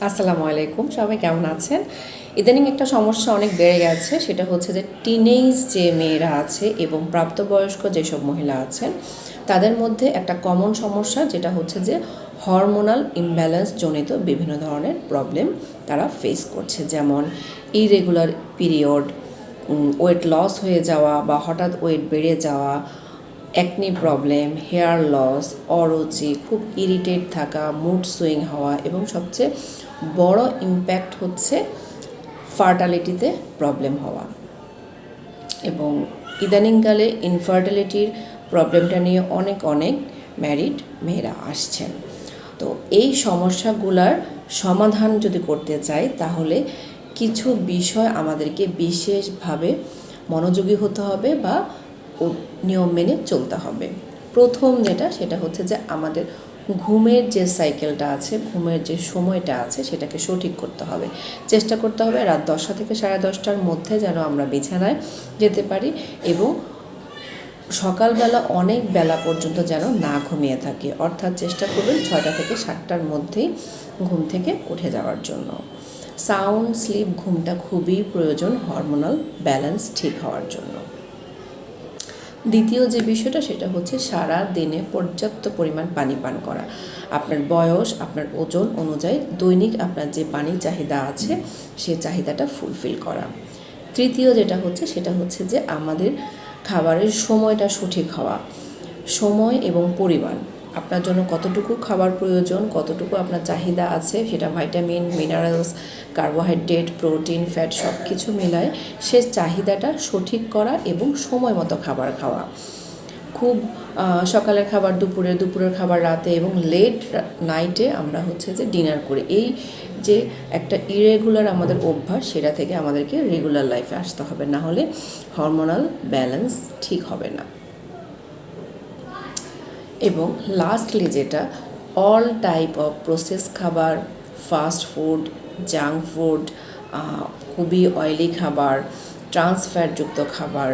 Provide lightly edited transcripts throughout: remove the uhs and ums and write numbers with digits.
আসসালামু আলাইকুম, সবাই কেমন আছেন? ইদানিং একটা সমস্যা অনেক বেড়ে গেছে, সেটা হচ্ছে যে টিনেজ যে মেয়েরা আছে এবং প্রাপ্তবয়স্ক যেসব মহিলা আছেন তাদের মধ্যে একটা কমন সমস্যা, যেটা হচ্ছে যে হরমোনাল ইমব্যালেন্স জনিত বিভিন্ন ধরনের প্রবলেম তারা ফেস করছে। যেমন ইরেগুলার পিরিয়ড, ওয়েট লস হয়ে যাওয়া বা হঠাৎ ওয়েট বেড়ে যাওয়া, অ্যাকনি প্রবলেম, হেয়ার লস, অরুচি, খুব ইরিটেট থাকা, মুড সুইং হওয়া এবং সবচেয়ে বড় ইম্প্যাক্ট হচ্ছে ফার্টালিটিতে প্রবলেম হওয়া। এবং ইদানিংকালে ইনফার্টিলিটির প্রবলেমটা নিয়ে অনেক ম্যারিড মেয়েরা আসছেন। তো এই সমস্যাগুলার সমাধান যদি করতে চাই তাহলে কিছু বিষয় আমাদেরকে বিশেষভাবে মনোযোগী হতে হবে বা নিয়ম মেনে চলতে হবে। প্রথম সেটা হচ্ছে যে আমাদের ঘুমের যে সাইকেলটা আছে, ঘুমের যে সময়টা আছে, সেটাকে সঠিক করতে হবে। চেষ্টা করতে হবে রাত 10টা থেকে 10:30টার মধ্যে যেন আমরা বিছানায় যেতে পারি এবং সকালবেলা অনেক বেলা পর্যন্ত যেন না ঘুমিয়ে থাকি, অর্থাৎ চেষ্টা করবেন 6টা থেকে 7টার মধ্যেই ঘুম থেকে উঠে যাওয়ার জন্য। সাউন্ড স্লিপ ঘুমটা খুবই প্রয়োজন হরমোনাল ব্যালেন্স ঠিক হওয়ার জন্য। দ্বিতীয় যে বিষয়টা সেটা হচ্ছে সারা দিনে পর্যাপ্ত পরিমাণ পানি পান করা। আপনার বয়স, আপনার ওজন অনুযায়ী দৈনিক আপনার যে পানির চাহিদা আছে সেই চাহিদাটা ফুলফিল করা। তৃতীয় সেটা হচ্ছে যে আমাদের খাবারের সময়টা সঠিক হওয়া। সময় এবং পরিমাণ, আপনার জন্য কতটুকু খাবার প্রয়োজন, কতটুকু আপনার চাহিদা আছে, সেটা vitamin, minerals, carbohydrate, protein, fat সব কিছু মেলায় সে চাহিদাটা সঠিক করা এবং সময় মতো খাবার খাওয়া। খুব সকালের খাবার দুপুরে, দুপুরের খাবার রাতে এবং লেট নাইটে আমরা যে ডিনার করি। এই যে একটা ইরেগুলার আমাদের অভ্যাস, সেটা থেকে আমাদেরকে রেগুলার লাইফে আসতে হবে, না হলে হরমোনাল ব্যালেন্স ঠিক হবে না। এবং লাস্টলি যেটা, অল টাইপ অফ প্রসেস খাবার, ফাস্ট ফুড, জাঙ্ক ফুড, খুবই অয়েলি খাবার, ট্রান্সফ্যাটযুক্ত খাবার,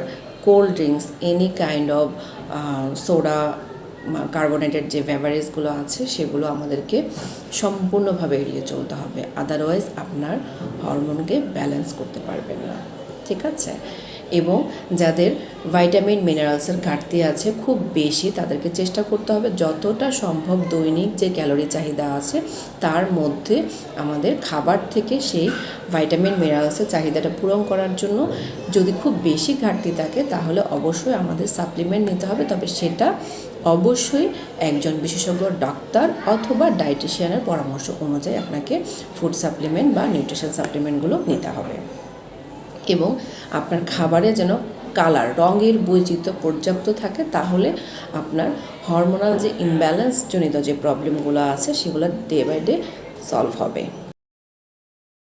cold drinks, any kind of soda, carbonated যে বেভারেজগুলো আছে সেগুলো আমাদেরকে সম্পূর্ণভাবে এড়িয়ে চলতে হবে, আদারওয়াইজ আপনার হরমোনকে ব্যালেন্স করতে পারবেন না। ঠিক আছে? এবং যাদের ভাইটামিন মিনারেলসের ঘাটতি আছে খুব বেশি, তাদেরকে চেষ্টা করতে হবে যতটা সম্ভব দৈনিক যে ক্যালোরি চাহিদা আছে তার মধ্যে আমাদের খাবার থেকে সেই ভাইটামিন মিনারেলসের চাহিদাটা পূরণ করার জন্য যদি খুব বেশি ঘাটতি থাকে তাহলে অবশ্যই আমাদের সাপ্লিমেন্ট নিতে হবে, তবে সেটা অবশ্যই একজন বিশেষজ্ঞ ডাক্তার অথবা ডায়েটিশিয়ানের পরামর্শ অনুযায়ী আপনাকে ফুড সাপ্লিমেন্ট বা নিউট্রিশন সাপ্লিমেন্টগুলো নিতে হবে। এবং আপনার খাবারে যেন কালার, রঙের বৈচিত্র্য পর্যাপ্ত থাকে, তাহলে আপনার হরমোনাল যে ইমব্যালেন্স জনিত যে প্রবলেমগুলো আছে সেগুলো ডে বাই ডে সলভ হবে।